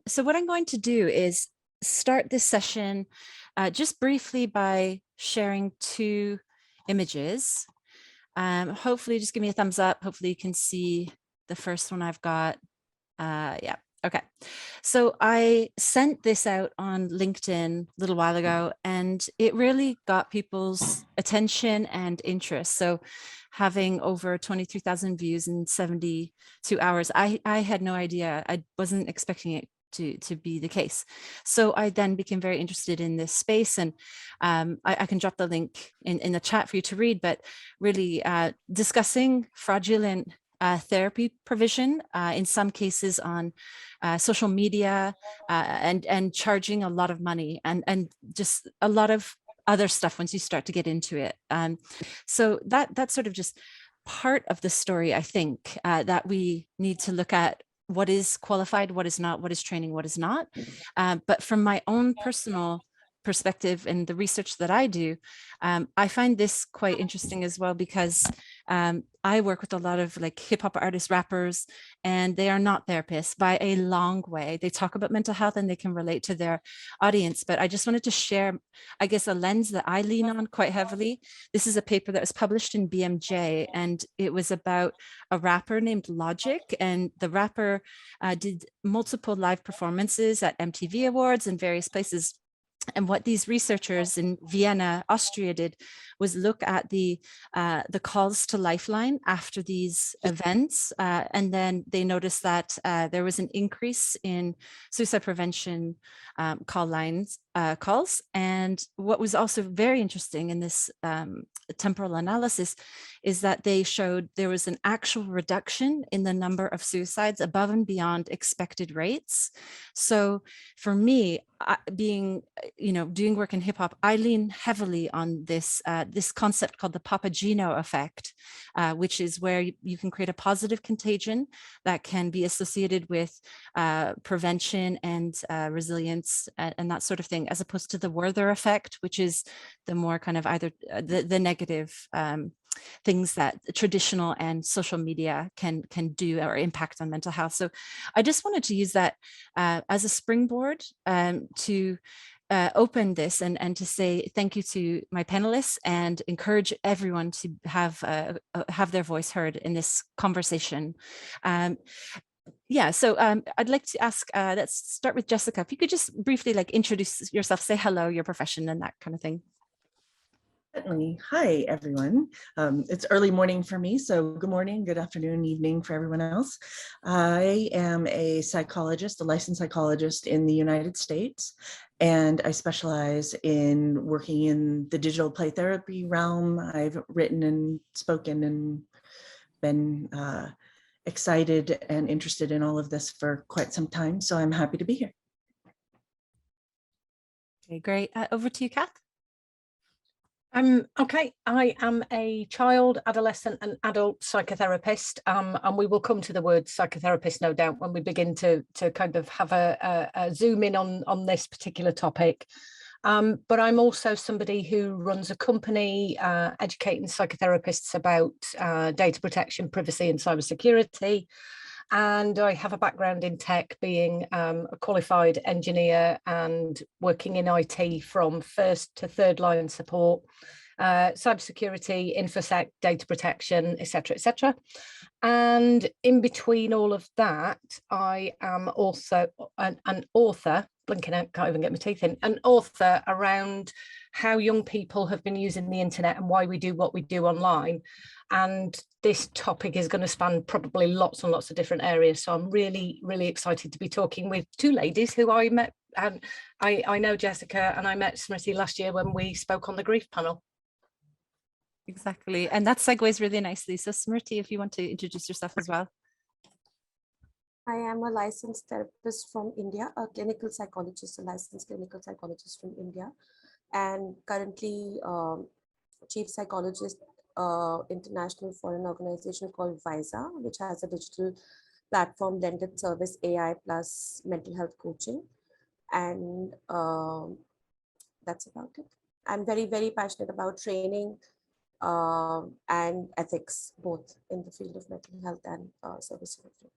So what I'm going to do is start this session just briefly by sharing two images. Hopefully just give me a thumbs up. Hopefully you can see the first one I've got. Yeah, okay. So I sent this out on LinkedIn a little while ago, and it really got people's attention and interest. So having over 23,000 views in 72 hours, I had no idea. I wasn't expecting it to be the case. So I then became very interested in this space, and I can drop the link in the chat for you to read, but really discussing fraudulent therapy provision, in some cases on social media, and charging a lot of money, and just a lot of other stuff once you start to get into it. So that's sort of just part of the story, I think, that we need to look at. What is qualified, what is not, what is training, what is not. But from my own personal perspective and the research that I do, I find this quite interesting as well, because I work with a lot of like hip hop artists, rappers, and they are not therapists by a long way. They talk about mental health and they can relate to their audience. But I just wanted to share, I guess, a lens that I lean on quite heavily. This is a paper that was published in BMJ, and it was about a rapper named Logic. And the rapper did multiple live performances at MTV Awards and various places. And what these researchers in Vienna, Austria did was look at the calls to Lifeline after these events. And then they noticed that there was an increase in suicide prevention calls. And what was also very interesting in this temporal analysis is that they showed there was an actual reduction in the number of suicides above and beyond expected rates. So for me, doing work in hip hop, I lean heavily on this concept called the Papageno effect, which is where you can create a positive contagion that can be associated with prevention and resilience and that sort of thing, as opposed to the Werther effect, which is the more kind of either the negative things that traditional and social media can do or impact on mental health. So I just wanted to use that as a springboard to open this and to say thank you to my panelists and encourage everyone to have their voice heard in this conversation. Yeah, so I'd like to ask, let's start with Jessica. If you could just briefly introduce yourself, say hello, your profession, and that kind of thing. Certainly. Hi, everyone. It's early morning for me, so good morning, good afternoon, evening for everyone else. I am a psychologist, a licensed psychologist in the United States, and I specialize in working in the digital play therapy realm. I've written and spoken and been excited and interested in all of this for quite some time, so I'm happy to be here. Okay, great. Over to you, Kath. Okay, I am a child, adolescent and adult psychotherapist, and we will come to the word psychotherapist, no doubt, when we begin to kind of have a zoom in on this particular topic. But I'm also somebody who runs a company educating psychotherapists about data protection, privacy and cybersecurity. And I have a background in tech, being a qualified engineer and working in IT from first to third line support, cybersecurity, infosec, data protection, etc., etc. And in between all of that, I am also an author, blinking out, can't even get my teeth in, an author around how young people have been using the internet and why we do what we do online. And this topic is going to span probably lots and lots of different areas. So I'm really, really excited to be talking with two ladies who I met. And I know Jessica and I met Smriti last year when we spoke on the grief panel. Exactly. And that segues really nicely. So Smriti, if you want to introduce yourself as well. I am a licensed therapist from India, a clinical psychologist, a licensed clinical psychologist from India, and currently chief psychologist international for an organization called Wysa, which has a digital platform blended service AI plus mental health coaching. And that's about it. I'm very, very passionate about training and ethics, both in the field of mental health and service delivery.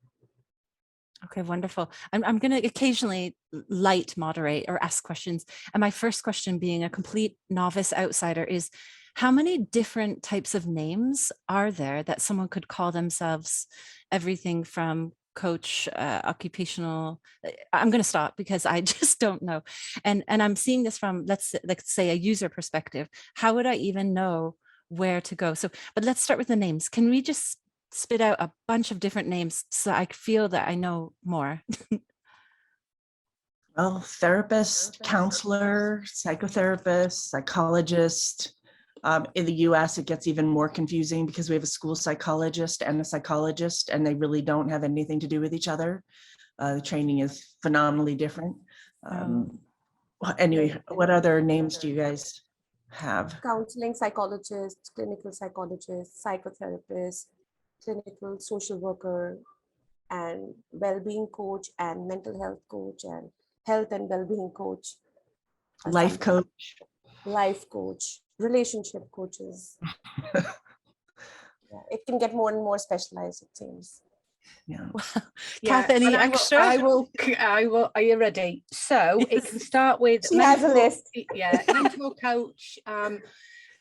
Okay, wonderful. I'm going to occasionally light moderate or ask questions. And my first question, being a complete novice outsider, is how many different types of names are there that someone could call themselves? Everything from coach, occupational. I'm going to stop because I just don't know. And I'm seeing this from, let's say, a user perspective. How would I even know where to go? So, but let's start with the names. Can we just spit out a bunch of different names so I feel that I know more? Well, therapist, counselor, psychotherapist, psychologist. In the US, it gets even more confusing because we have a school psychologist and a psychologist, and they really don't have anything to do with each other. The training is phenomenally different. Anyway, what other names do you guys have? Counseling psychologist, clinical psychologist, psychotherapist, clinical social worker, and well-being coach, and mental health coach, and health and well-being coach, Life coach. life coach, relationship coaches. Yeah, it can get more and more specialized, it seems. Yeah. Kath, any extra? I will. Are you ready? So it can start with She has a list. Yeah, mentor coach.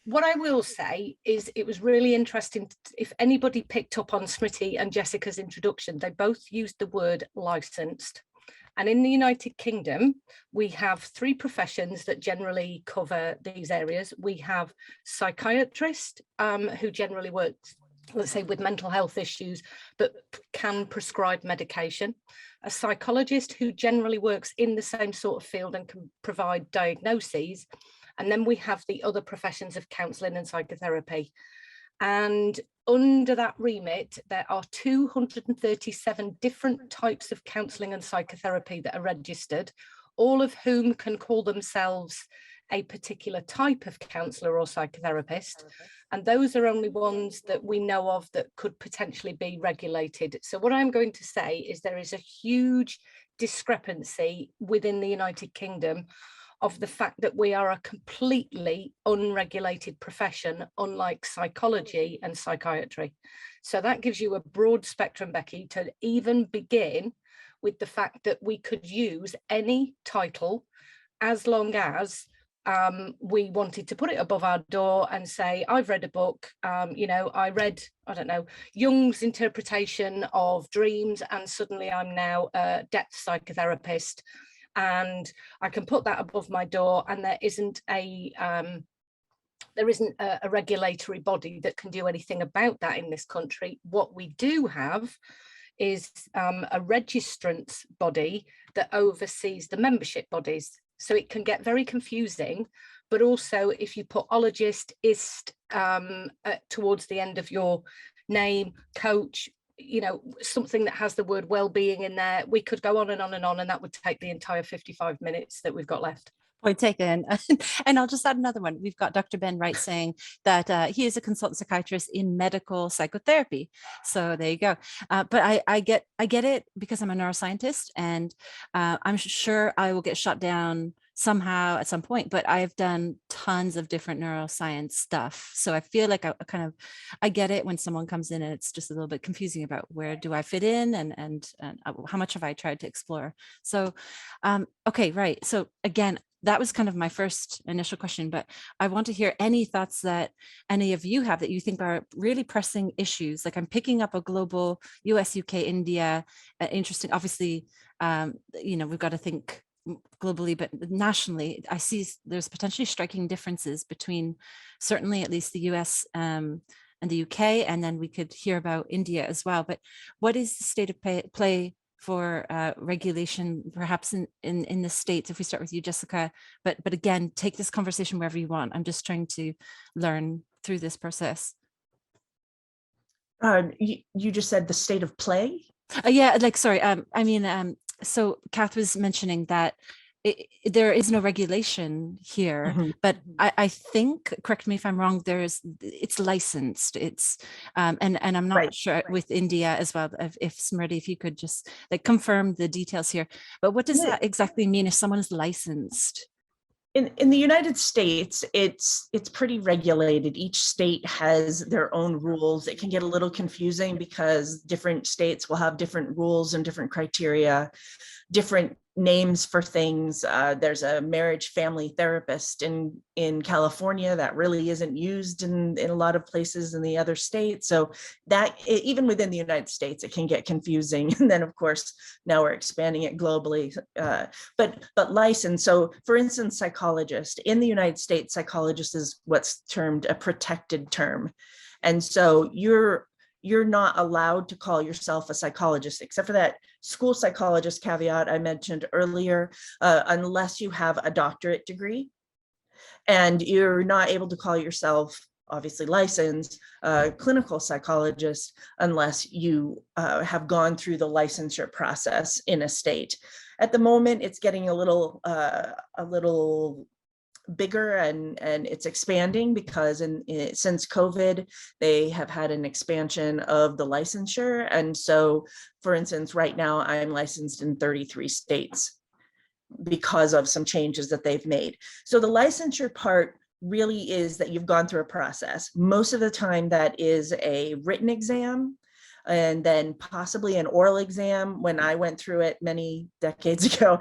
What I will say is it was really interesting. If anybody picked up on Smriti and Jessica's introduction, they both used the word licensed. And in the United Kingdom, we have 3 professions that generally cover these areas. We have psychiatrist, who generally works, let's say, with mental health issues, but can prescribe medication. A psychologist who generally works in the same sort of field and can provide diagnoses. And then we have the other professions of counselling and psychotherapy. And under that remit, there are 237 different types of counselling and psychotherapy that are registered, all of whom can call themselves a particular type of counsellor or psychotherapist. And those are only ones that we know of that could potentially be regulated. So what I'm going to say is there is a huge discrepancy within the United Kingdom of the fact that we are a completely unregulated profession, unlike psychology and psychiatry. So that gives you a broad spectrum, Becky, to even begin with the fact that we could use any title as long as we wanted to put it above our door and say, I've read a book, I read, I don't know, Jung's interpretation of dreams, and suddenly I'm now a depth psychotherapist. And I can put that above my door, and there isn't a regulatory body that can do anything about that in this country. What we do have is a registrants body that oversees the membership bodies. So it can get very confusing, but also if you put ologist, ist towards the end of your name, coach, something that has the word well-being in there, we could go on and on and on, and that would take the entire 55 minutes that we've got left. Point taken. And I'll just add another one. We've got Dr. Ben Wright saying that he is a consultant psychiatrist in medical psychotherapy. So there you go. But I get it because I'm a neuroscientist, and I'm sure I will get shut down somehow at some point, but I've done tons of different neuroscience stuff. So I feel like I get it when someone comes in and it's just a little bit confusing about where do I fit in and how much have I tried to explore. So, okay, right. So again, that was kind of my first initial question, but I want to hear any thoughts that any of you have that you think are really pressing issues. Like I'm picking up a global US, UK, India, interesting, obviously, we've got to think globally, but nationally, I see there's potentially striking differences between certainly at least the US and the UK, and then we could hear about India as well. But what is the state of play for regulation, perhaps in the States, if we start with you, Jessica, but again, take this conversation wherever you want. I'm just trying to learn through this process. You just said the state of play? Yeah, like, sorry, so Kath was mentioning that there is no regulation here, mm-hmm. But I think, correct me if I'm wrong, it's licensed. It's and I'm not sure with India as well. If Smriti, if you could just like confirm the details here. But what does that exactly mean if someone is licensed? in the United States, it's pretty regulated. Each state has their own rules. It can get a little confusing because different states will have different rules and different criteria, different names for things. There's a marriage family therapist in California that really isn't used in a lot of places in the other states. So that even within the United States, it can get confusing. And then of course, now we're expanding it globally, but licensed. So for instance, psychologist in the United States, psychologist is what's termed a protected term. And so you're not allowed to call yourself a psychologist, except for that school psychologist caveat I mentioned earlier, unless you have a doctorate degree. And you're not able to call yourself, obviously licensed, clinical psychologist unless you have gone through the licensure process in a state. At the moment, it's getting a little bigger and it's expanding because since COVID, they have had an expansion of the licensure. And so, for instance, right now I'm licensed in 33 states because of some changes that they've made. So the licensure part really is that you've gone through a process. Most of the time that is a written exam, and then possibly an oral exam. When I went through it many decades ago,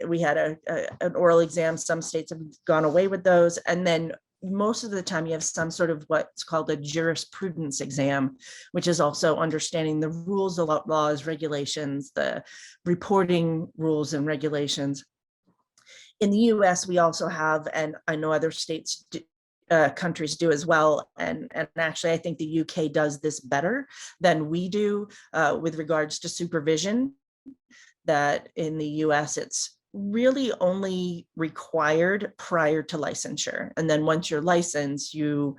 we had an oral exam. Some states have gone away with those. And then most of the time you have some sort of what's called a jurisprudence exam, which is also understanding the rules, the laws, regulations, the reporting rules and regulations. In the US, we also have, and I know other states countries do as well. And actually, I think the UK does this better than we do with regards to supervision, that in the US, it's really only required prior to licensure. And then once you're licensed, you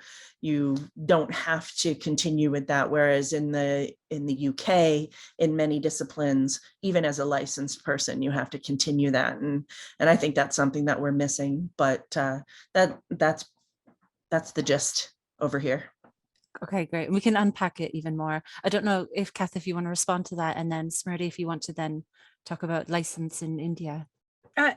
don't have to continue with that. Whereas in the UK, in many disciplines, even as a licensed person, you have to continue that. And I think that's something that we're missing, but that's the gist over here. Okay, great. We can unpack it even more. I don't know if Kath, if you want to respond to that, and then Smriti, if you want to then talk about license in India.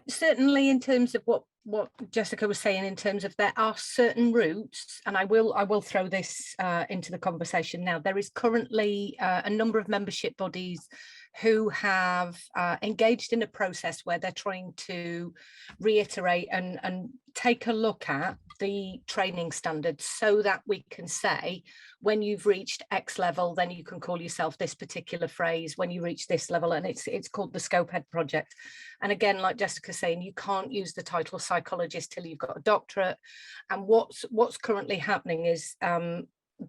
Certainly, in terms of what Jessica was saying, in terms of there are certain routes, and I will throw this into the conversation now. There is currently a number of membership bodies who have engaged in a process where they're trying to reiterate and take a look at the training standards so that we can say, when you've reached X level, then you can call yourself this particular phrase. When you reach this level, and it's called the Scopehead Project. And again, like Jessica's saying, you can't use the title psychologist till you've got a doctorate. And what's currently happening is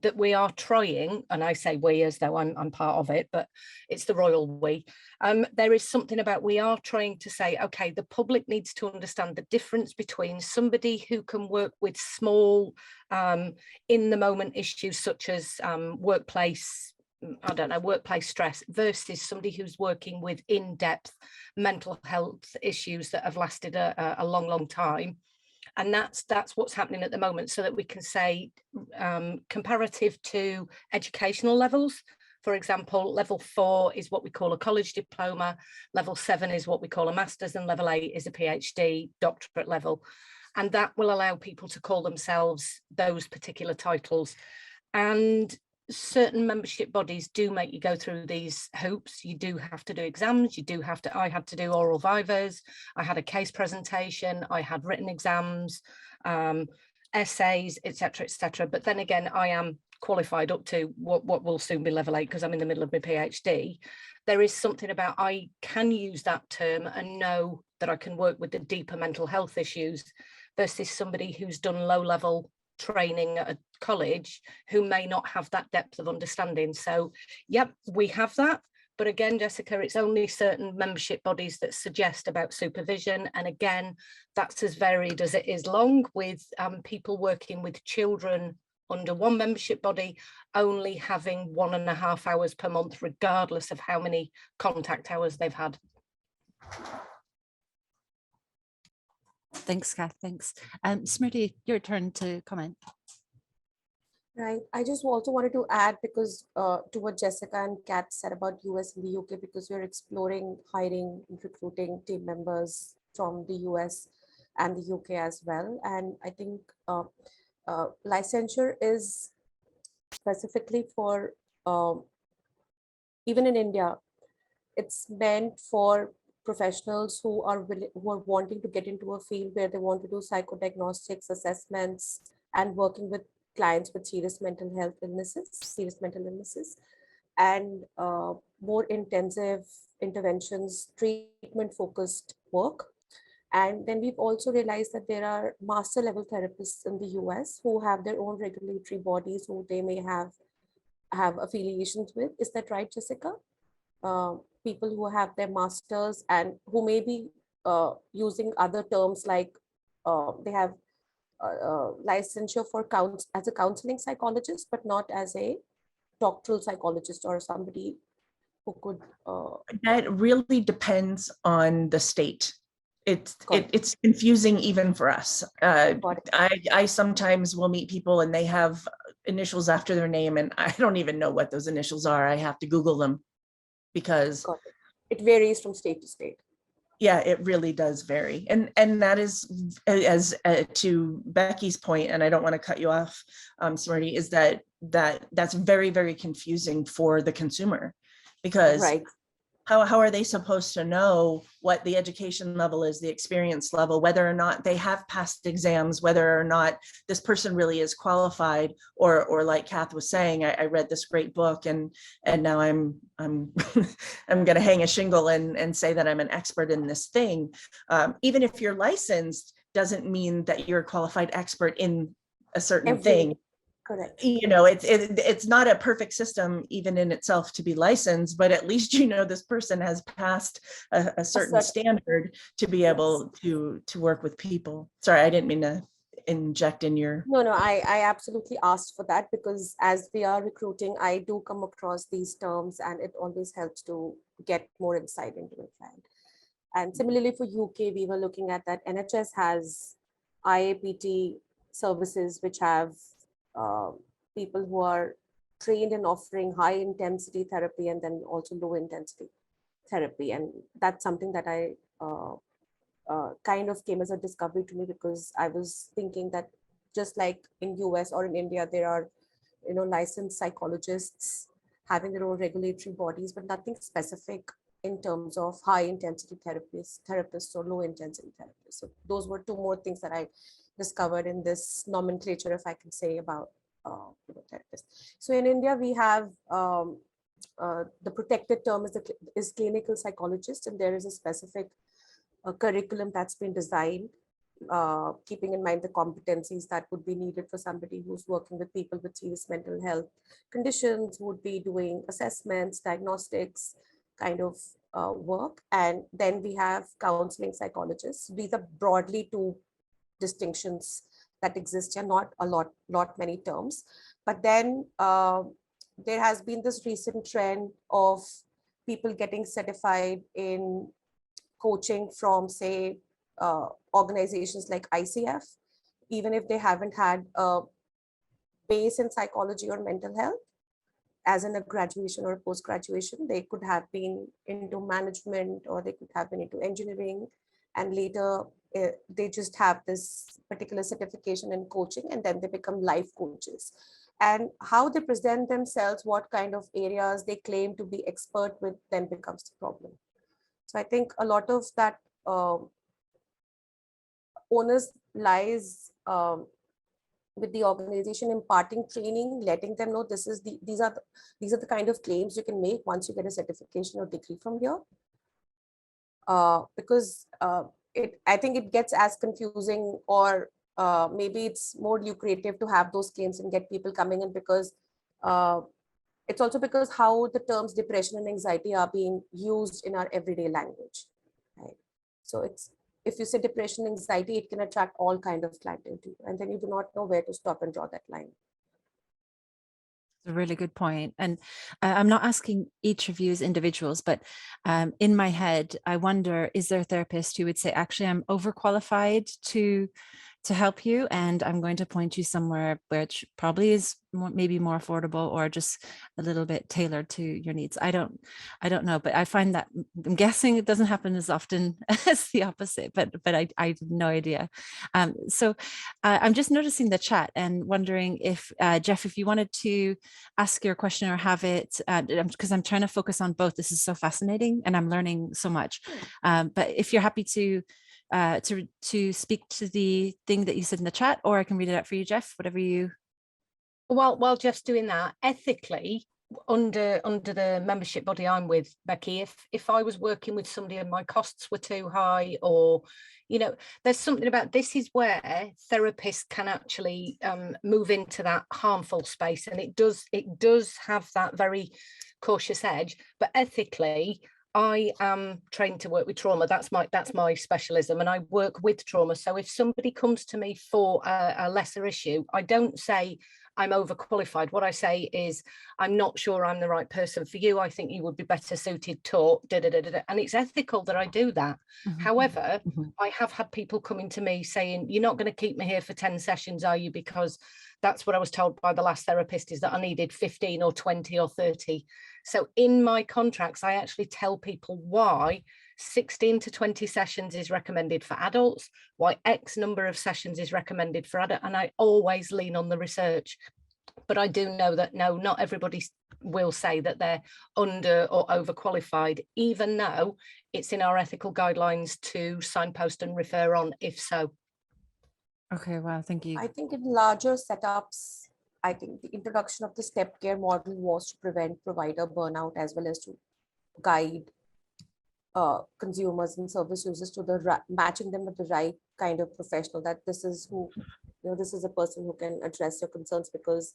that we are trying, and I say we as though I'm part of it, but it's the royal we. There is something about, we are trying to say, okay, the public needs to understand the difference between somebody who can work with small in the moment issues such as workplace stress versus somebody who's working with in-depth mental health issues that have lasted a long time. And that's what's happening at the moment, so that we can say comparative to educational levels. For example, level 4 is what we call a college diploma, level 7 is what we call a master's, and level 8 is a PhD doctorate level. And that will allow people to call themselves those particular titles. And certain membership bodies do make you go through these hoops. You do have to do exams. I had to do oral vivas. I had a case presentation. I had written exams, essays, etc., etc. But then again, I am qualified up to what will soon be level 8 because I'm in the middle of my PhD. There is something about, I can use that term and know that I can work with the deeper mental health issues versus somebody who's done low-level training at a college who may not have that depth of understanding. So yep, we have that, but again, Jessica, it's only certain membership bodies that suggest about supervision, and again, that's as varied as it is long, with people working with children under one membership body only having 1.5 hours per month, regardless of how many contact hours they've had. Thanks, Kath. Thanks. Smriti, your turn to comment. Right. I just also wanted to add, because to what Jessica and Kat said about US and the UK, because we're exploring hiring and recruiting team members from the US. and the UK as well. And I think licensure is specifically for, even in India, it's meant for professionals who are who are wanting to get into a field where they want to do psychodiagnostics, assessments, and working with clients with serious mental health illnesses, serious mental illnesses, and more intensive interventions, treatment focused work. And then we've also realized that there are master level therapists in the US who have their own regulatory bodies who they may have affiliations with. Is that right, Jessica? People who have their masters and who may be using other terms like they have licensure for as a counseling psychologist, but not as a doctoral psychologist or somebody who could. That really depends on the state. Got it. It's confusing even for us. Got it. I sometimes will meet people and they have initials after their name, and I don't even know what those initials are. I have to Google them because Got it. It varies from state to state. yeah, it really does vary. And that is, as to Becky's point, and I don't want to cut you off, Smriti, is that's very, very confusing for the consumer, because Right. how are they supposed to know what the education level is, the experience level, whether or not they have passed exams, whether or not this person really is qualified, or like Kath was saying, I read this great book and now I'm I'm going to hang a shingle and say that I'm an expert in this thing. Even if you're licensed doesn't mean that you're a qualified expert in a certain thing. Correct. You know, it's not a perfect system even in itself to be licensed, but at least you know this person has passed a certain standard to be able to work with people. Sorry, I didn't mean to inject in your. No, I absolutely asked for that because as we are recruiting, I do come across these terms and it always helps to get more insight into it. And similarly for UK, we were looking at that NHS has IAPT services which have people who are trained in offering high intensity therapy and then also low intensity therapy. And that's something that I kind of came as a discovery to me, because I was thinking that just like in US or in India, there are, licensed psychologists having their own regulatory bodies, but nothing specific in terms of high intensity therapists or low intensity therapists. So those were two more things that I discovered in this nomenclature, if I can say, about therapists. So in India, we have the protected term is clinical psychologist, and there is a specific curriculum that's been designed, keeping in mind the competencies that would be needed for somebody who's working with people with serious mental health conditions, who would be doing assessments, diagnostics kind of work. And then we have counseling psychologists. These are broadly two distinctions that exist here, not a lot many terms. But then there has been this recent trend of people getting certified in coaching from, say, organizations like ICF, even if they haven't had a base in psychology or mental health, as in a graduation or a post-graduation. They could have been into management, or they could have been into engineering, and later they just have this particular certification in coaching, and then they become life coaches. And how they present themselves, what kind of areas they claim to be expert with, then becomes the problem. So I think a lot of that onus lies with the organization imparting training, letting them know these are the kind of claims you can make once you get a certification or degree from here. Because I think it gets as confusing, or maybe it's more lucrative to have those claims and get people coming in, because it's also because how the terms depression and anxiety are being used in our everyday language, right? So if you say depression, anxiety, it can attract all kind of clientele to you, and then you do not know where to stop and draw that line. A really good point. And I'm not asking each of you as individuals, but in my head, I wonder, is there a therapist who would say, actually, I'm overqualified to to help you, and I'm going to point you somewhere which probably is maybe more affordable or just a little bit tailored to your needs. I don't know, but I find that I'm guessing it doesn't happen as often as the opposite, but I have no idea. So I'm just noticing the chat and wondering if Jeff, if you wanted to ask your question or have it, because I'm trying to focus on both. This is so fascinating and I'm learning so much. But if you're happy to speak to the thing that you said in the chat, or I can read it out for you, Jeff, whatever you. While Jeff's doing that, ethically, under the membership body I'm with, Becky, if I was working with somebody and my costs were too high, or, you know, there's something about this is where therapists can actually move into that harmful space, and it does have that very cautious edge, but ethically, I am trained to work with trauma. That's my specialism, and I work with trauma. So if somebody comes to me for a lesser issue, I don't say I'm overqualified. What I say is, I'm not sure I'm the right person for you. I think you would be better suited to and it's ethical that I do that. However, I have had people coming to me saying, you're not going to keep me here for 10 sessions, are you? Because that's what I was told by the last therapist, is that I needed 15 or 20 or 30. So in my contracts, I actually tell people why 16 to 20 sessions is recommended for adults, why X number of sessions is recommended for adults, and I always lean on the research. But I do know that no, not everybody will say that they're under or overqualified, even though it's in our ethical guidelines to signpost and refer on if so. Okay, wow, thank you. I think in larger setups, I think the introduction of the step care model was to prevent provider burnout, as well as to guide consumers and service users to matching them with the right kind of professional, that this is who, this is a person who can address your concerns because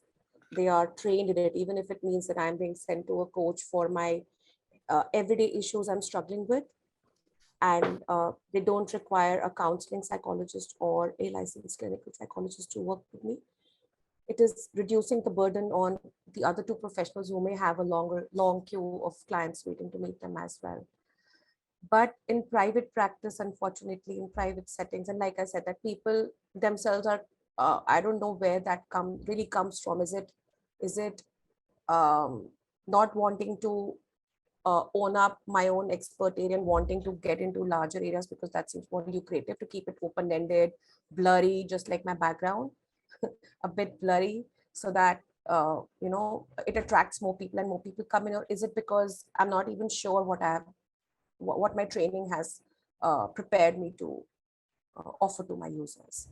they are trained in it, even if it means that I'm being sent to a coach for my everyday issues I'm struggling with. And they don't require a counseling psychologist or a licensed clinical psychologist to work with me. It is reducing the burden on the other two professionals who may have a long queue of clients waiting to meet them as well. But in private practice, unfortunately, in private settings, and like I said, that people themselves are, I don't know where that really comes from. Is it not wanting to own up my own expert area and wanting to get into larger areas because that seems more lucrative, to keep it open-ended, blurry, just like my background, a bit blurry, so that it attracts more people and more people come in? Or is it because I'm not even sure what my training has prepared me to offer to my users?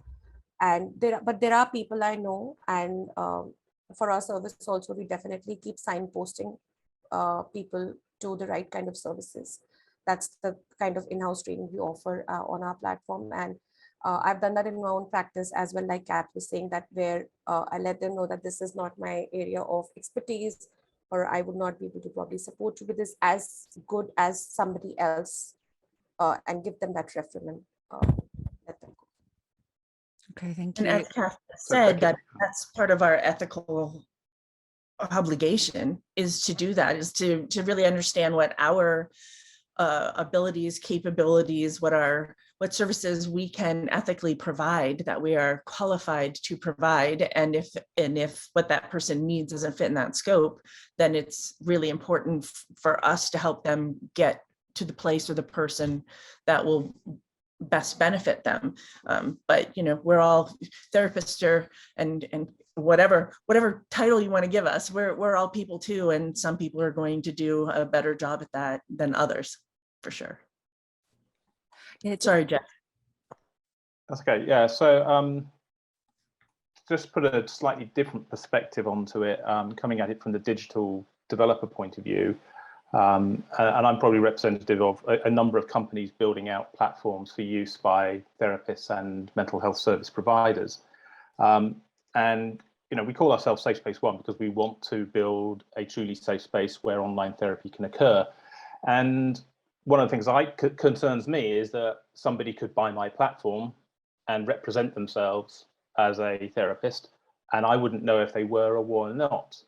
And there are people I know, and for our service also, we definitely keep signposting people to the right kind of services. That's the kind of in-house training we offer on our platform. And I've done that in my own practice as well, like Kat was saying, that where I let them know that this is not my area of expertise, or I would not be able to probably support you with this as good as somebody else, and give them that referral and let them go. Okay, thank And you. as Kath said, that's part of our ethical obligation, is to do that, is to really understand what our abilities, capabilities, what services we can ethically provide, that we are qualified to provide. And if what that person needs doesn't fit in that scope, then it's really important for us to help them get to the place or the person that will best benefit them. But we're all therapists, and whatever title you want to give us, we're all people too, and some people are going to do a better job at that than others, for sure. Yeah, sorry, Jeff. That's okay. Yeah, so just put a slightly different perspective onto it, coming at it from the digital developer point of view. And I'm probably representative of a number of companies building out platforms for use by therapists and mental health service providers. And we call ourselves Safe Space One because we want to build a truly safe space where online therapy can occur. And one of the things that concerns me is that somebody could buy my platform and represent themselves as a therapist, and I wouldn't know if they were or were not.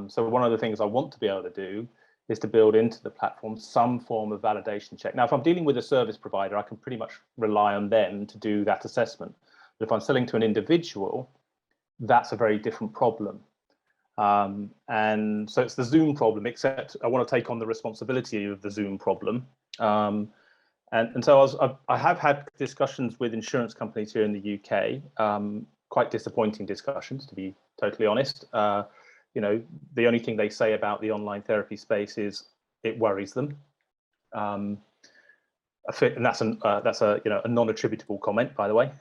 So one of the things I want to be able to do is to build into the platform some form of validation check. Now, if I'm dealing with a service provider, I can pretty much rely on them to do that assessment. But if I'm selling to an individual, that's a very different problem. And so it's the Zoom problem, except I want to take on the responsibility of the Zoom problem. And so I have had discussions with insurance companies here in the UK, quite disappointing discussions, to be totally honest. You know, the only thing they say about the online therapy space is it worries them. And that's a you know, a non-attributable comment, by the way.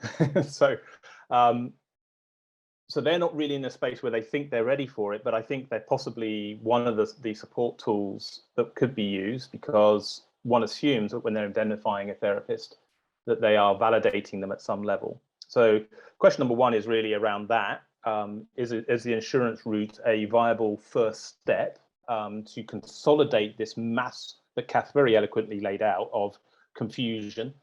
So they're not really in a space where they think they're ready for it, but I think they're possibly one of the support tools that could be used, because one assumes that when they're identifying a therapist, that they are validating them at some level. So question number one is really around that. Is the insurance route a viable first step to consolidate this mass that Kath very eloquently laid out of confusion?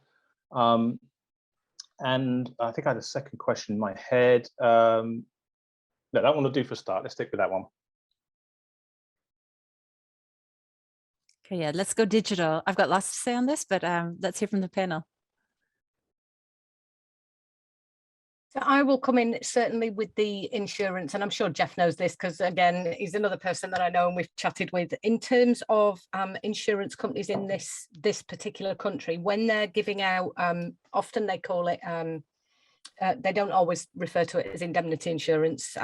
And I think I had a second question in my head. No, that one will do for a start. Let's stick with that one. Okay, yeah, let's go digital. I've got lots to say on this, but let's hear from the panel. So I will come in certainly with the insurance, and I'm sure Jeff knows this because, again, he's another person that I know and we've chatted with. In terms of insurance companies in this particular country, when they're giving out, often they call it, they don't always refer to it as indemnity insurance,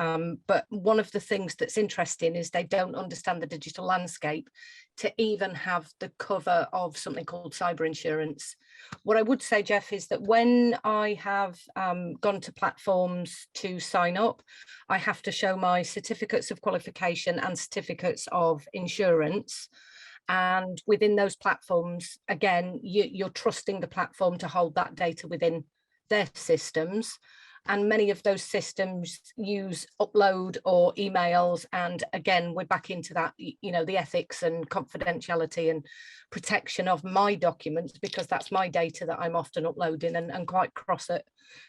but one of the things that's interesting is they don't understand the digital landscape to even have the cover of something called cyber insurance. What I would say, Jeff, is that when I have gone to platforms to sign up, I have to show my certificates of qualification and certificates of insurance. And within those platforms, again, you're trusting the platform to hold that data within their systems, and many of those systems use upload or emails, and again we're back into that, you know, the ethics and confidentiality and protection of my documents, because that's my data that I'm often uploading, and quite cross at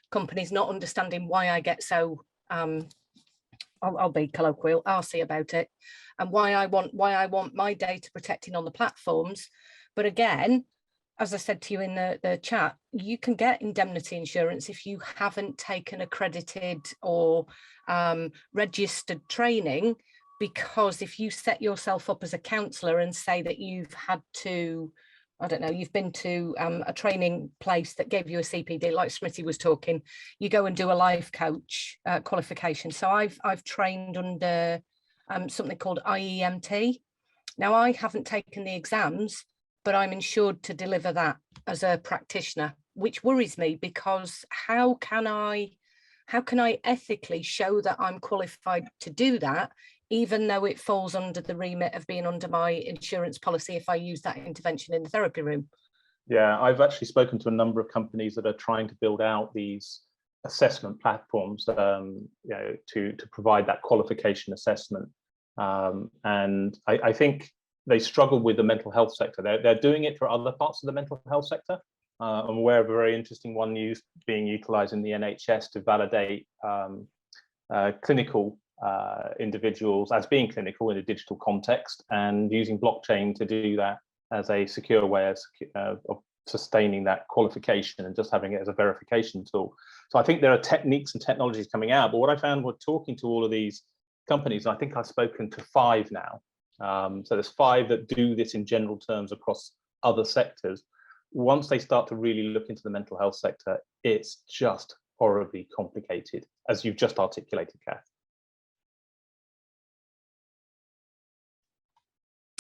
companies not understanding why I get so I'll be colloquial, arsey about it, and why I want my data protecting on the platforms. But again, as I said to you in the chat, you can get indemnity insurance if you haven't taken accredited or registered training, because if you set yourself up as a counsellor and say that you've had to, I don't know, you've been to a training place that gave you a CPD, like Smriti was talking, you go and do a life coach qualification. So I've trained under something called IEMT. Now, I haven't taken the exams, but I'm insured to deliver that as a practitioner, which worries me, because how can I ethically show that I'm qualified to do that, even though it falls under the remit of being under my insurance policy if I use that intervention in the therapy room? Yeah, I've actually spoken to a number of companies that are trying to build out these assessment platforms, you know, to provide that qualification assessment. And I think they struggle with the mental health sector. They're doing it for other parts of the mental health sector. I'm aware of a very interesting one being utilised in the NHS to validate clinical individuals as being clinical in a digital context, and using blockchain to do that as a secure way of sustaining that qualification and just having it as a verification tool. So I think there are techniques and technologies coming out, but what I found when talking to all of these companies, and I think I've spoken to 5 now, so there's 5 that do this in general terms across other sectors. Once they start to really look into the mental health sector, it's just horribly complicated, as you've just articulated, Kath.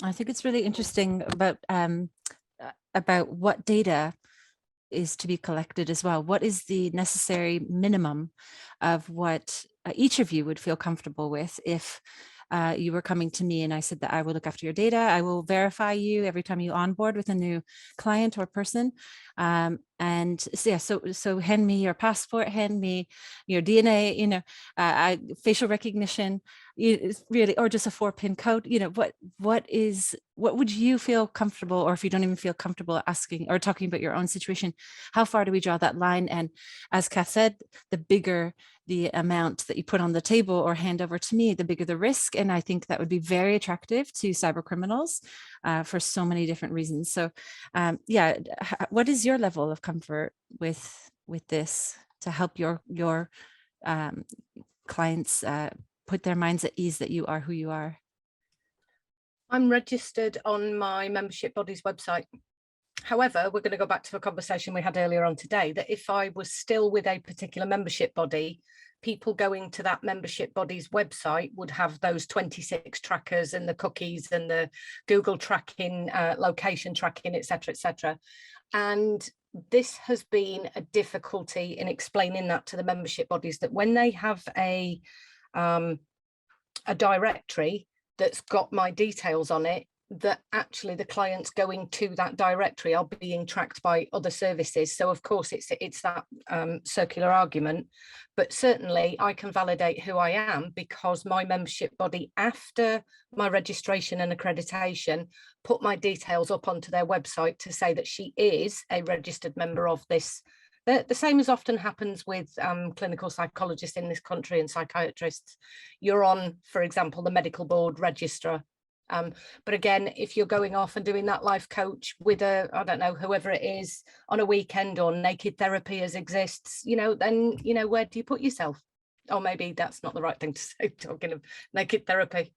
I think it's really interesting about what data is to be collected as well. What is the necessary minimum of what each of you would feel comfortable with if you were coming to me and I said that I will look after your data, I will verify you every time you onboard with a new client or person. And so, yeah, so hand me your passport, hand me your DNA, you know, facial recognition, really, or just a 4-pin code, you know, what would you feel comfortable, or if you don't even feel comfortable asking or talking about your own situation, how far do we draw that line? And as Kath said, the bigger the amount that you put on the table or hand over to me, the bigger the risk. And I think that would be very attractive to cyber criminals for so many different reasons. So yeah, what is your level of comfort with this? to help your clients put their minds at ease that you are who you are? I'm registered on my membership body's website. However, we're going to go back to a conversation we had earlier on today, that if I was still with a particular membership body, people going to that membership body's website would have those 26 trackers and the cookies and the Google tracking, location tracking, etc., etc. And this has been a difficulty in explaining that to the membership bodies, that when they have a directory that's got my details on it, that actually the clients going to that directory are being tracked by other services. So of course it's that circular argument, but certainly I can validate who I am because my membership body, after my registration and accreditation, put my details up onto their website to say that she is a registered member of this. The same as often happens with clinical psychologists in this country and psychiatrists. You're on, for example, the medical board register. But again, if you're going off and doing that life coach with I don't know, whoever it is on a weekend, or naked therapy as exists, then, where do you put yourself? Or maybe that's not the right thing to say, talking of naked therapy.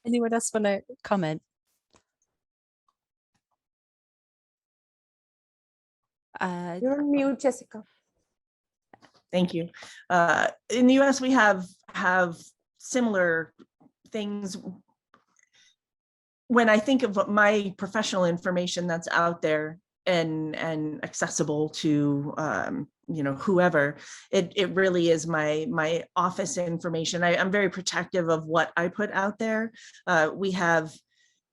Anyone else want to comment? You're on mute, Jessica. Thank you. In the US, we have similar things. When I think of my professional information that's out there and accessible to whoever, it really is my office information. I'm very protective of what I put out there. We have,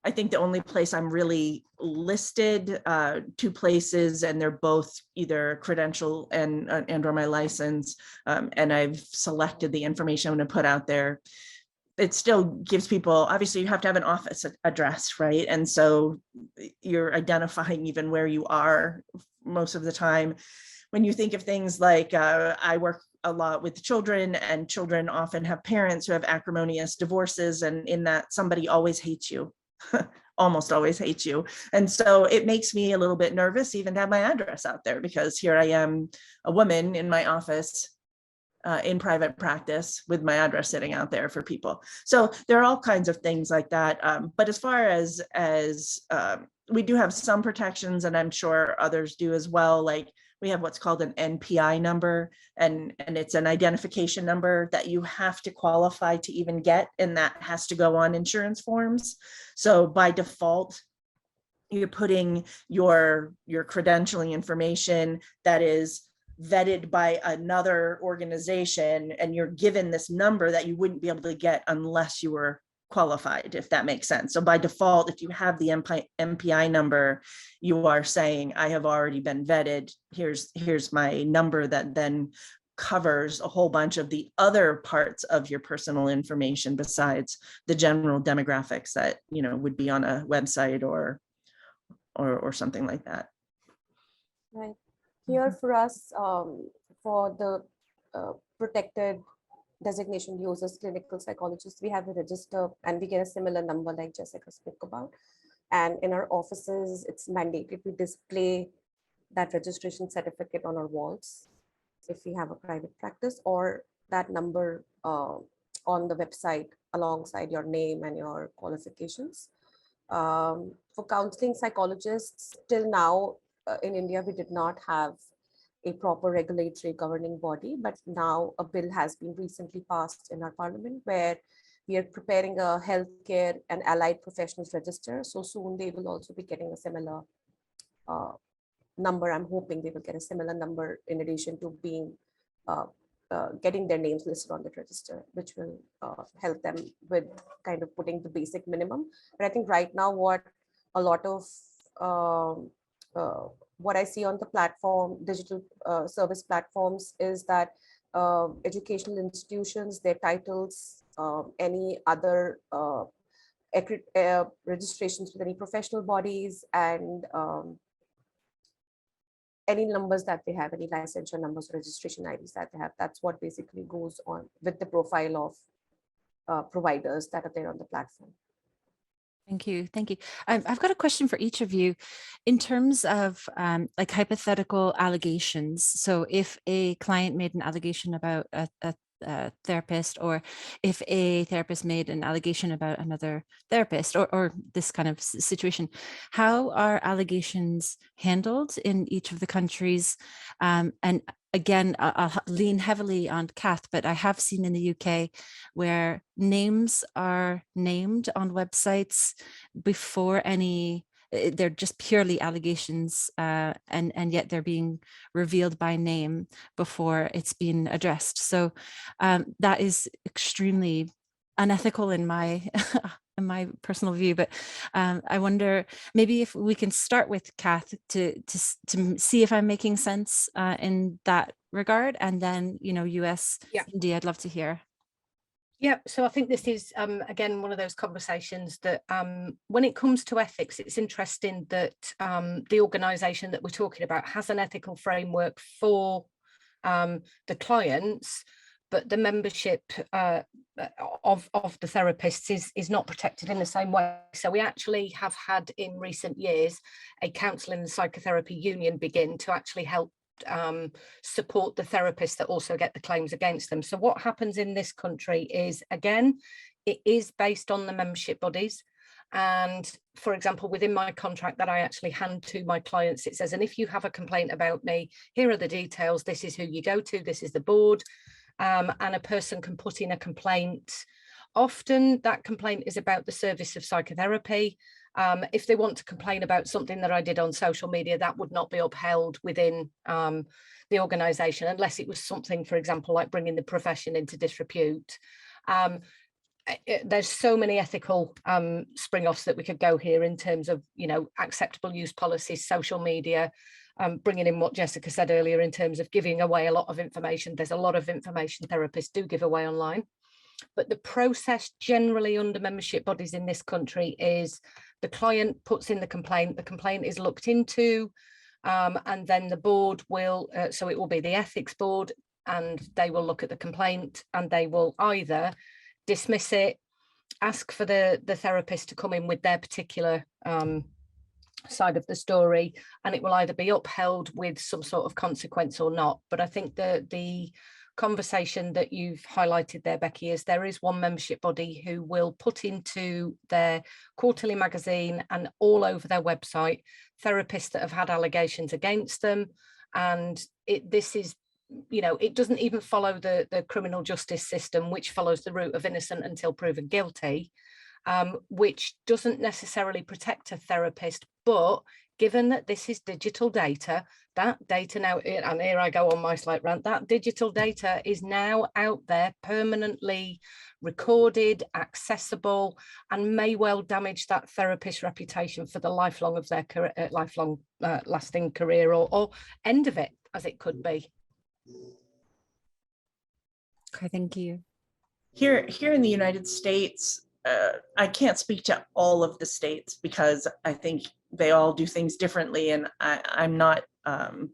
I think, the only place I'm really listed, 2 places, and they're both either credential and or my license, and I've selected the information I'm going to put out there. It still gives people, obviously you have to have an office address, right? And so you're identifying even where you are most of the time. When you think of things like, I work a lot with children, and children often have parents who have acrimonious divorces, and in that somebody always hates you. Almost always hates you. And so it makes me a little bit nervous even to have my address out there, because here I am, a woman in my office in private practice with my address sitting out there for people. So there are all kinds of things like that. But as far as we do have some protections, and I'm sure others do as well, like we have what's called an NPI number, and it's an identification number that you have to qualify to even get, and that has to go on insurance forms. So by default, you're putting your credentialing information that is vetted by another organization, and you're given this number that you wouldn't be able to get unless you were qualified, if that makes sense. So by default, if you have the NPI number, you are saying, I have already been vetted. Here's my number that then covers a whole bunch of the other parts of your personal information besides the general demographics that would be on a website or something like that. Right. Here for us, for the protected designation users, clinical psychologists, we have a register and we get a similar number like Jessica spoke about. And in our offices, it's mandated we display that registration certificate on our walls if we have a private practice, or that number on the website alongside your name and your qualifications. For counseling psychologists, till now in India, we did not have a proper regulatory governing body, but now a bill has been recently passed in our parliament where we are preparing a healthcare and allied professionals register. So soon they will also be getting a similar number. I'm hoping they will get a similar number in addition to being getting their names listed on the register, which will help them with kind of putting the basic minimum. But I think right now what a lot of what I see on the platform, digital service platforms, is that educational institutions, their titles, any other registrations with any professional bodies, and any numbers that they have, any licensure numbers, registration IDs that they have, that's what basically goes on with the profile of providers that are there on the platform. Thank you. Thank you. I've got a question for each of you in terms of like hypothetical allegations. So if a client made an allegation about a therapist, or if a therapist made an allegation about another therapist, or this kind of situation, how are allegations handled in each of the countries? And again, I'll lean heavily on Kath, but I have seen in the UK where names are named on websites before any, they're just purely allegations, and yet they're being revealed by name before it's been addressed. So that is extremely unethical in my in my personal view. But I wonder maybe if we can start with Kath to see if I'm making sense in that regard, and then US, Yeah. India, I'd love to hear. Yeah, so I think this is, again, one of those conversations that when it comes to ethics, it's interesting that the organisation that we're talking about has an ethical framework for the clients, but the membership of the therapists is not protected in the same way. So we actually have had in recent years a counselling and psychotherapy union begin to actually help support the therapists that also get the claims against them. So what happens in this country is, again, it is based on the membership bodies. And for example, within my contract that I actually hand to my clients, it says, and if you have a complaint about me, here are the details, this is who you go to, this is the board, and a person can put in a complaint. Often that complaint is about the service of psychotherapy. If they want to complain about something that I did on social media, that would not be upheld within the organisation unless it was something, for example, like bringing the profession into disrepute. There's so many ethical spring-offs that we could go here in terms of, acceptable use policies, social media, bringing in what Jessica said earlier in terms of giving away a lot of information. There's a lot of information therapists do give away online. But the process generally under membership bodies in this country is the client puts in the complaint is looked into, and then the board will, so it will be the ethics board, and they will look at the complaint and they will either dismiss it, ask for the therapist to come in with their particular side of the story, and it will either be upheld with some sort of consequence or not. But I think the conversation that you've highlighted there, Becky, is there is one membership body who will put into their quarterly magazine and all over their website therapists that have had allegations against them. And this is, it doesn't even follow the criminal justice system, which follows the route of innocent until proven guilty, which doesn't necessarily protect a therapist. But given that this is digital data, that data now, and here I go on my slight rant, that digital data is now out there permanently recorded, accessible, and may well damage that therapist's reputation for the lifelong of their career, lasting career, or end of it, as it could be. Okay, thank you. Here in the United States, I can't speak to all of the states because I think they all do things differently, and I'm not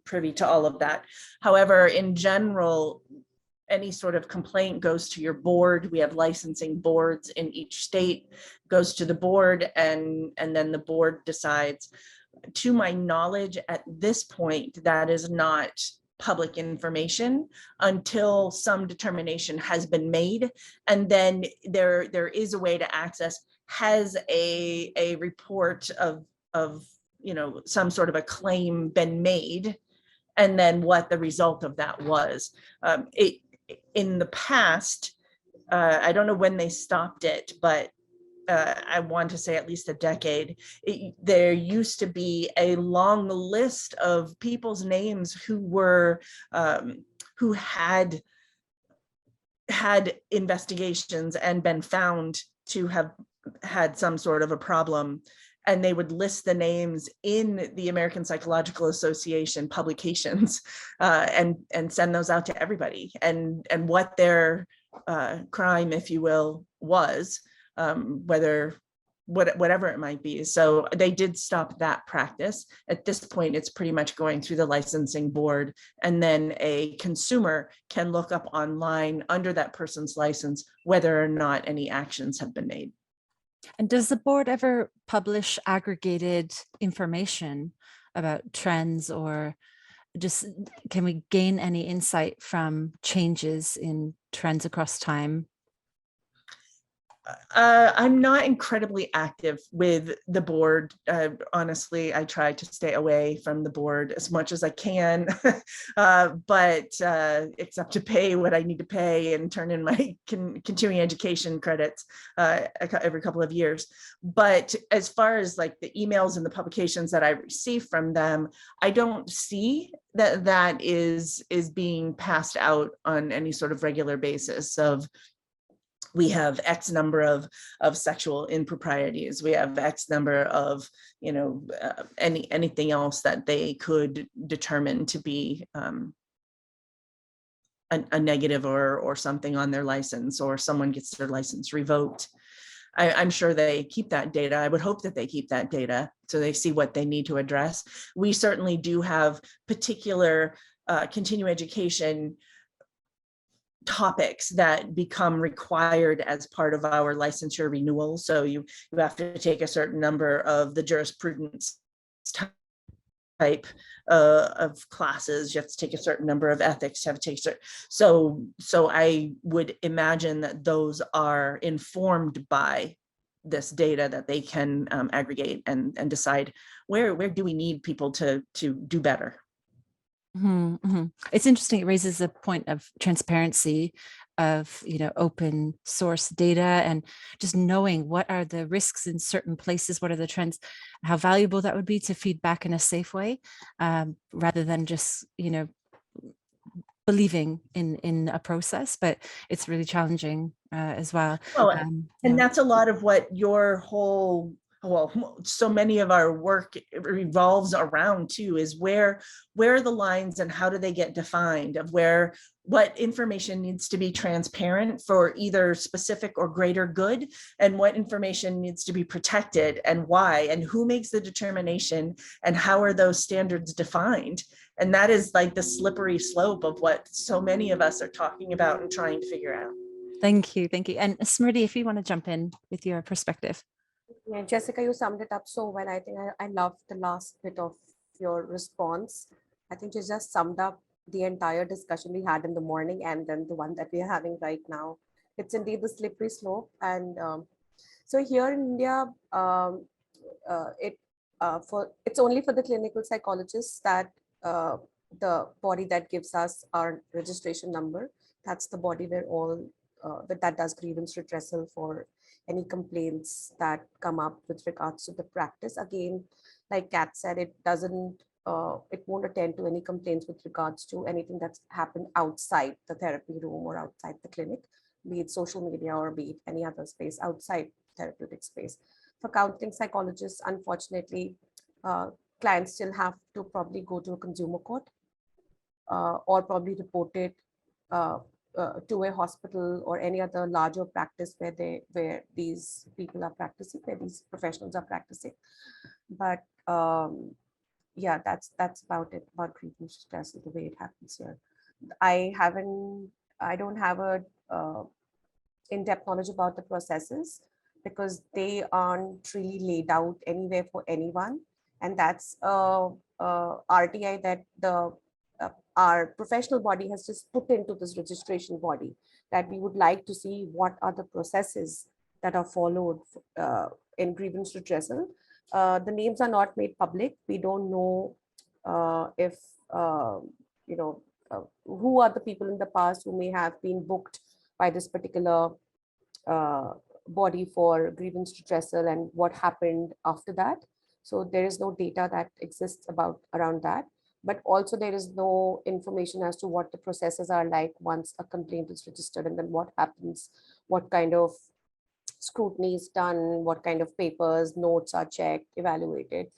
privy to all of that. However, in general, any sort of complaint goes to your board. We have licensing boards in each state, goes to the board, and then the board decides. To my knowledge, at this point, that is not public information until some determination has been made, and then there is a way to access. Has a report of some sort of a claim been made, and then what the result of that was. In the past, I don't know when they stopped it, but I want to say at least a decade, there used to be a long list of people's names who were who had investigations and been found to have had some sort of a problem, and they would list the names in the American Psychological Association publications and send those out to everybody, and what their crime, if you will, was. Whatever it might be. So they did stop that practice. At this point, it's pretty much going through the licensing board, and then a consumer can look up online under that person's license whether or not any actions have been made. And does the board ever publish aggregated information about trends, or just can we gain any insight from changes in trends across time? I'm not incredibly active with the board. Honestly, I try to stay away from the board as much as I can, but except to pay what I need to pay and turn in my continuing education credits every couple of years. But as far as like the emails and the publications that I receive from them, I don't see that is being passed out on any sort of regular basis of, we have X number of sexual improprieties. We have X number of, you know, anything else that they could determine to be a negative or something on their license, or someone gets their license revoked. I'm sure they keep that data. I would hope that they keep that data so they see what they need to address. We certainly do have particular continuing education topics that become required as part of our licensure renewal. So you have to take a certain number of the jurisprudence type of classes. You have to take a certain number of ethics. You have to take so I would imagine that those are informed by this data that they can aggregate and decide where do we need people to do better. It's interesting. It raises a point of transparency, of, you know, open source data, and just knowing what are the risks in certain places, what are the trends, how valuable that would be to feed back in a safe way, rather than just, you know, believing in a process. But it's really challenging as well. Well, and that's a lot of what your whole, well, so many of our work revolves around too, is where are the lines and how do they get defined, of what information needs to be transparent for either specific or greater good, and what information needs to be protected and why, and who makes the determination, and how are those standards defined. And that is like the slippery slope of what so many of us are talking about and trying to figure out. Thank you. Thank you. And Smriti, if you want to jump in with your perspective. Yeah, Jessica, you summed it up so well. I think I loved the last bit of your response. I think you just summed up the entire discussion we had in the morning and then the one that we are having right now. It's indeed the slippery slope. And so here in India, it's only for the clinical psychologists that the body that gives us our registration number, that's the body where all that does grievance redressal for any complaints that come up with regards to the practice. Again, like Kat said, it won't attend to any complaints with regards to anything that's happened outside the therapy room or outside the clinic, be it social media or be it any other space outside therapeutic space. For counseling psychologists, unfortunately, clients still have to probably go to a consumer court or probably report it to a hospital or any other larger practice where these people are practicing, where these professionals are practicing. But yeah, that's about it about grievance redressal, the way it happens here. I don't have a in-depth knowledge about the processes because they aren't really laid out anywhere for anyone, and that's RTI that our professional body has just put into this registration body, that we would like to see what are the processes that are followed in grievance redressal. The names are not made public. We don't know if, who are the people in the past who may have been booked by this particular body for grievance redressal and what happened after that. So there is no data that exists around that. But also there is no information as to what the processes are like once a complaint is registered, and then what happens, what kind of scrutiny is done, what kind of papers, notes are checked, evaluated.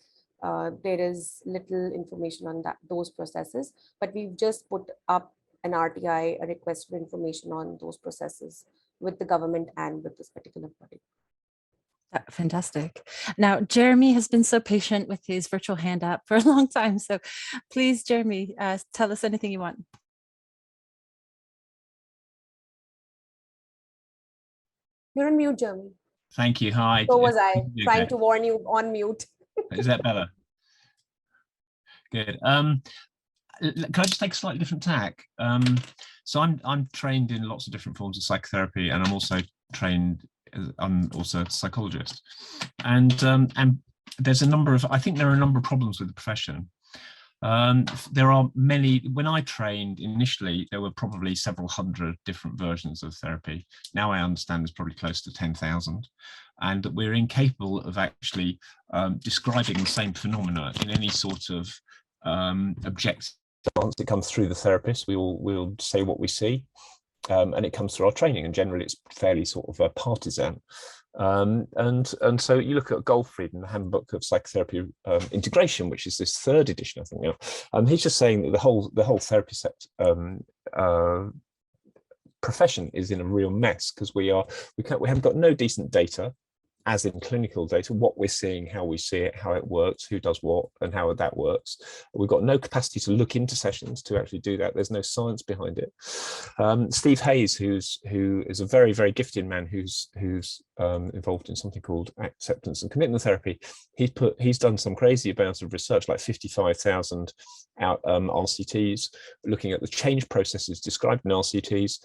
There is little information on those processes, but we've just put up an RTI, a request for information on those processes with the government and with this particular body. Fantastic. Now, Jeremy has been so patient with his virtual hand up for a long time. So please, Jeremy, tell us anything you want. You're on mute, Jeremy. Thank you. Hi. So was I, You trying okay? to warn you on mute. Is that better? Good. Can I just take a slightly different tack? So I'm trained in lots of different forms of psychotherapy, and I'm also trained. I'm also a psychologist, and there's a number of. I think there are a number of problems with the profession. There are many. When I trained initially, there were probably several hundred different versions of therapy. Now I understand there's probably close to 10,000, and that we're incapable of actually describing the same phenomena in any sort of objective stance. It comes through the therapist. We'll say what we see, and it comes through our training. And generally, it's fairly sort of partisan. And so you look at Goldfried in the Handbook of Psychotherapy Integration, which is this third edition, I think now. He's just saying that the whole therapy profession is in a real mess because we haven't got no decent data, as in clinical data, what we're seeing, how we see it, how it works, who does what, and how that works. We've got no capacity to look into sessions to actually do that. There's no science behind it. Steve Hayes, who is a very, very gifted man who's involved in something called acceptance and commitment therapy, he's done some crazy amounts of research, like 55,000 RCTs, looking at the change processes described in RCTs.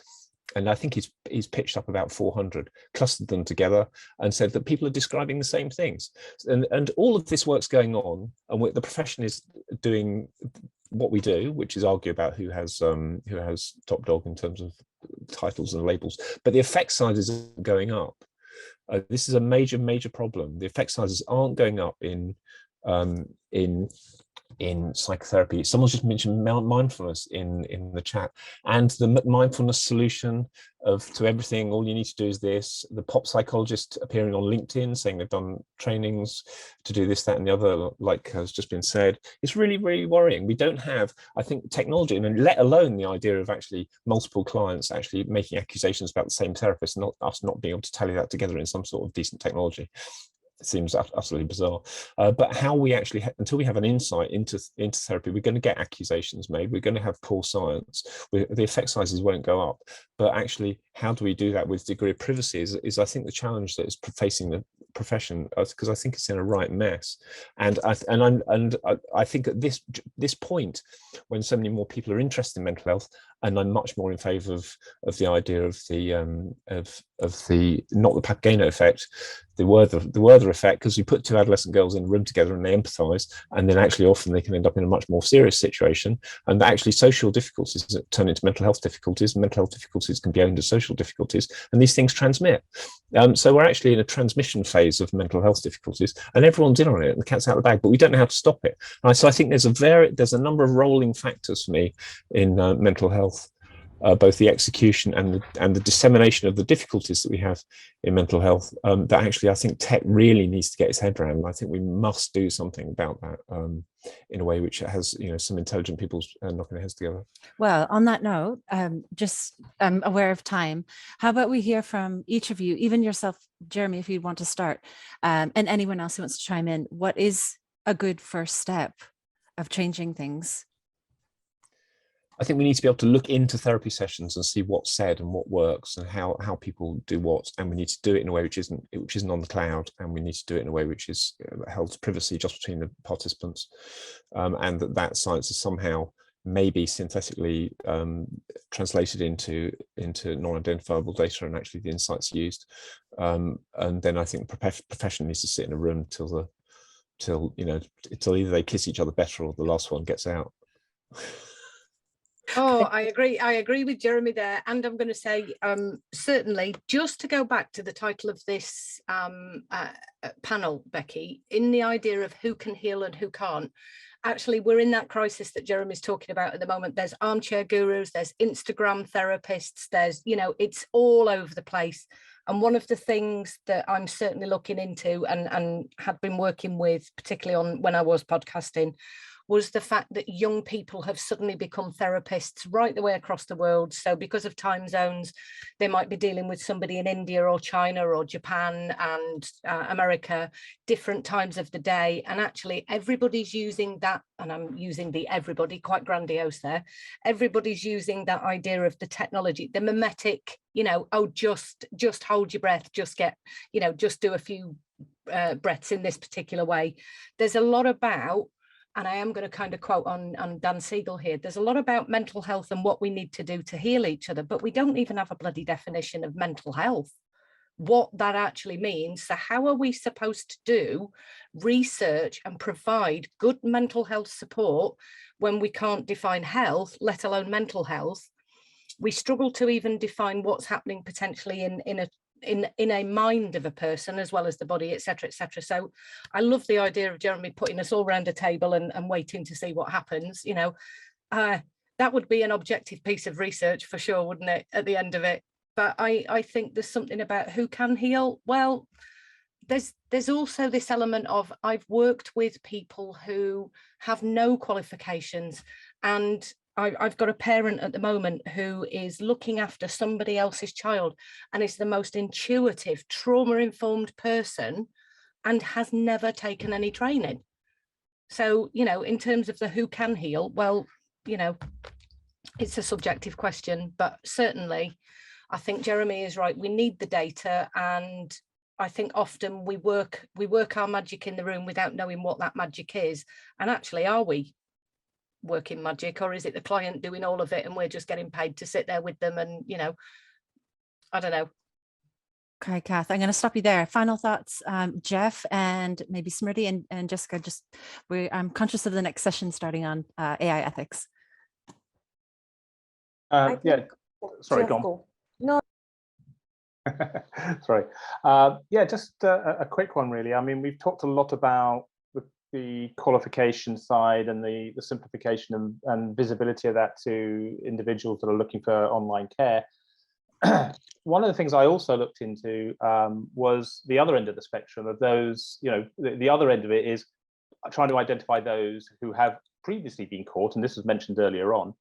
And I think he's pitched up about 400, clustered them together, and said that people are describing the same things. And all of this work's going on, and the profession is doing what we do, which is argue about who has top dog in terms of titles and labels. But the effect sizes are going up. This is a major, major problem. The effect sizes aren't going up in psychotherapy. Someone just mentioned mindfulness in the chat, and the mindfulness solution to everything. All you need to do is this. The pop psychologist appearing on LinkedIn saying they've done trainings to do this, that, and the other, like has just been said. It's really, really worrying. We don't have, I think, technology, and let alone the idea of actually multiple clients actually making accusations about the same therapist, and us not being able to tally that together in some sort of decent technology. It seems utterly bizarre, but how we actually until we have an insight into therapy, we're going to get accusations made, we're going to have poor science, the effect sizes won't go up. But actually, how do we do that with degree of privacy is I think the challenge that is facing the profession, because I think it's in a right mess. And I think at this point, when so many more people are interested in mental health, and I'm much more in favour of the idea of the not the Papageno effect, the Werther effect, because you put two adolescent girls in a room together and they empathise, and then actually often they can end up in a much more serious situation, and actually social difficulties turn into mental health difficulties, and mental health difficulties can be owned as social difficulties, and these things transmit. So we're actually in a transmission phase of mental health difficulties, and everyone's in on it, and the cat's out of the bag, but we don't know how to stop it. So I think there's a number of rolling factors for me in mental health. Both the execution and the dissemination of the difficulties that we have in mental health, that actually I think tech really needs to get its head around. I think we must do something about that in a way which has, some intelligent people knocking their heads together. Well, on that note, just aware of time, how about we hear from each of you, even yourself, Jeremy, if you'd want to start, and anyone else who wants to chime in. What is a good first step of changing things? I think we need to be able to look into therapy sessions and see what's said and what works and how people do what, and we need to do it in a way which isn't on the cloud, and we need to do it in a way which is held to privacy just between the participants, and that science is somehow maybe synthetically translated into non-identifiable data, and actually the insights used, and then I think profession needs to sit in a room till either they kiss each other better or the last one gets out. Oh, I agree with Jeremy there. And I'm going to say, certainly, just to go back to the title of this panel, Becky, in the idea of who can heal and who can't, actually, we're in that crisis that Jeremy's talking about at the moment. There's armchair gurus, there's Instagram therapists, there's, it's all over the place. And one of the things that I'm certainly looking into and had been working with, particularly on when I was podcasting, was the fact that young people have suddenly become therapists right the way across the world. So because of time zones, they might be dealing with somebody in India or China or Japan and America, different times of the day. And actually everybody's using that, and I'm using the everybody, quite grandiose there. Everybody's using that idea of the technology, the mimetic, you know, oh, just hold your breath, just get, you know, just do a few breaths in this particular way. There's a lot about, and I am going to kind of quote on Dan Siegel here, there's a lot about mental health and what we need to do to heal each other, but we don't even have a bloody definition of mental health, what that actually means. So how are we supposed to do research and provide good mental health support when we can't define health, let alone mental health? We struggle to even define what's happening potentially in a mind of a person as well as the body, etc., etc. So I love the idea of Jeremy putting us all around a table and waiting to see what happens. You know, that would be an objective piece of research for sure, wouldn't it, at the end of it? But I think there's something about who can heal. Well, there's also this element of, I've worked with people who have no qualifications, and I've got a parent at the moment who is looking after somebody else's child and is the most intuitive, trauma-informed person and has never taken any training. So, you know, in terms of the who can heal, well, you know, it's a subjective question, but certainly I think Jeremy is right. We need the data, and I think often we work our magic in the room without knowing what that magic is. And actually, are we working magic, or is it the client doing all of it and we're just getting paid to sit there with them? And, you know, I don't know. Okay, Kath, I'm going to stop you there. Final thoughts, Jeff, and maybe Smriti and Jessica. I'm conscious of the next session starting on AI ethics. Yeah, sorry, Dom. No. Sorry. Yeah, just a quick one, really. I mean, we've talked a lot about the qualification side and the simplification and visibility of that to individuals that are looking for online care. One of the things I also looked into was the other end of the spectrum of those, you know, the other end of it is trying to identify those who have previously been caught, and this was mentioned earlier on,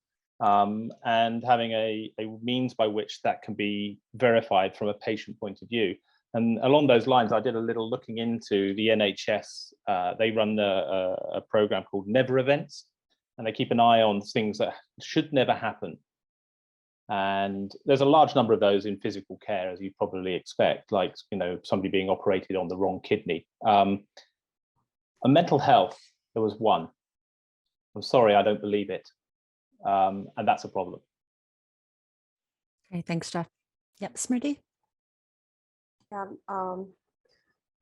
and having a means by which that can be verified from a patient point of view. And along those lines, I did a little looking into the NHS. They run a program called Never Events, and they keep an eye on things that should never happen. And there's a large number of those in physical care, as you probably expect, like, you know, somebody being operated on the wrong kidney. And mental health, there was one. I'm sorry, I don't believe it. And that's a problem. Okay, thanks, Jeff. Yep, Smriti.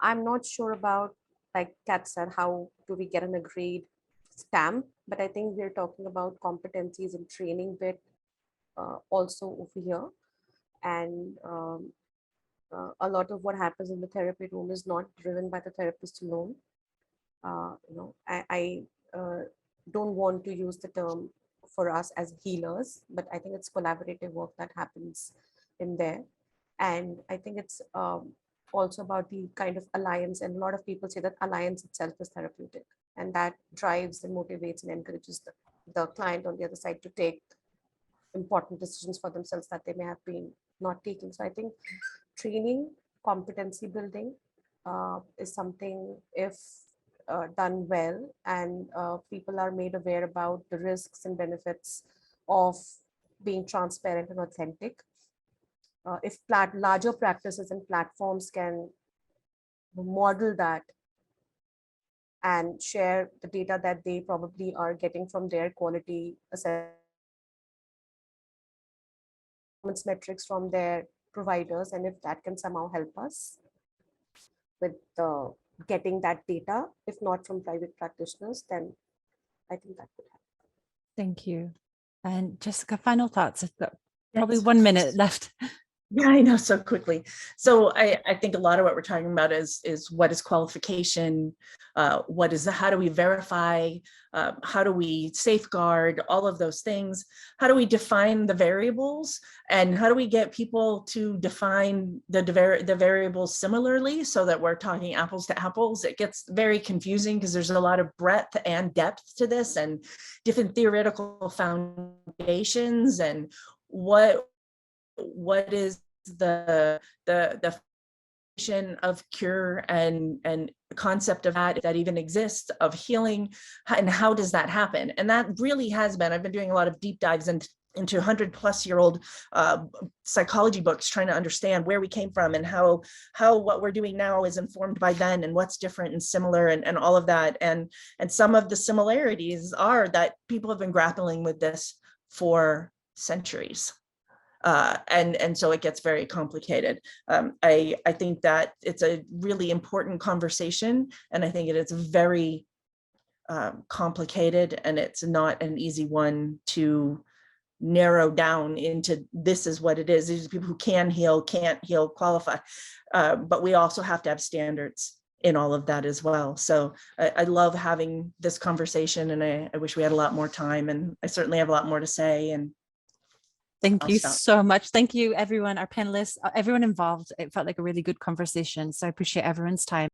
I'm not sure about, like Kat said, how do we get an agreed stamp, but I think we're talking about competencies and training bit also over here. And a lot of what happens in the therapy room is not driven by the therapist alone. You know, I don't want to use the term for us as healers, but I think it's collaborative work that happens in there. And I think it's also about the kind of alliance, and a lot of people say that alliance itself is therapeutic, and that drives and motivates and encourages the client on the other side to take important decisions for themselves that they may have been not taking. So I think training, competency building is something, if done well, and people are made aware about the risks and benefits of being transparent and authentic. If larger practices and platforms can model that and share the data that they probably are getting from their quality assessment metrics from their providers, and if that can somehow help us with getting that data, if not from private practitioners, then I think that could help. Thank you. And Jessica, final thoughts. I've got probably 1 minute left. Yeah, I know, so quickly. So I think a lot of what we're talking about is what is qualification, how do we verify, how do we safeguard, all of those things, how do we define the variables, and how do we get people to define the variables similarly so that we're talking apples to apples. It gets very confusing because there's a lot of breadth and depth to this and different theoretical foundations, and what is the of cure and the concept of that even exists, of healing, and how does that happen? And that really has been, I've been doing a lot of deep dives into 100-plus-year-old psychology books, trying to understand where we came from and how what we're doing now is informed by then, and what's different and similar, and all of that. And some of the similarities are that people have been grappling with this for centuries. And so it gets very complicated. I think that it's a really important conversation, and I think it is very complicated, and it's not an easy one to narrow down into this is what it is. These are people who can heal, can't heal, qualify. But we also have to have standards in all of that as well. So I love having this conversation, and I wish we had a lot more time, and I certainly have a lot more to say. And Thank I'll you stop. so much. Thank you, everyone, our panelists, everyone involved. It felt like a really good conversation. So I appreciate everyone's time.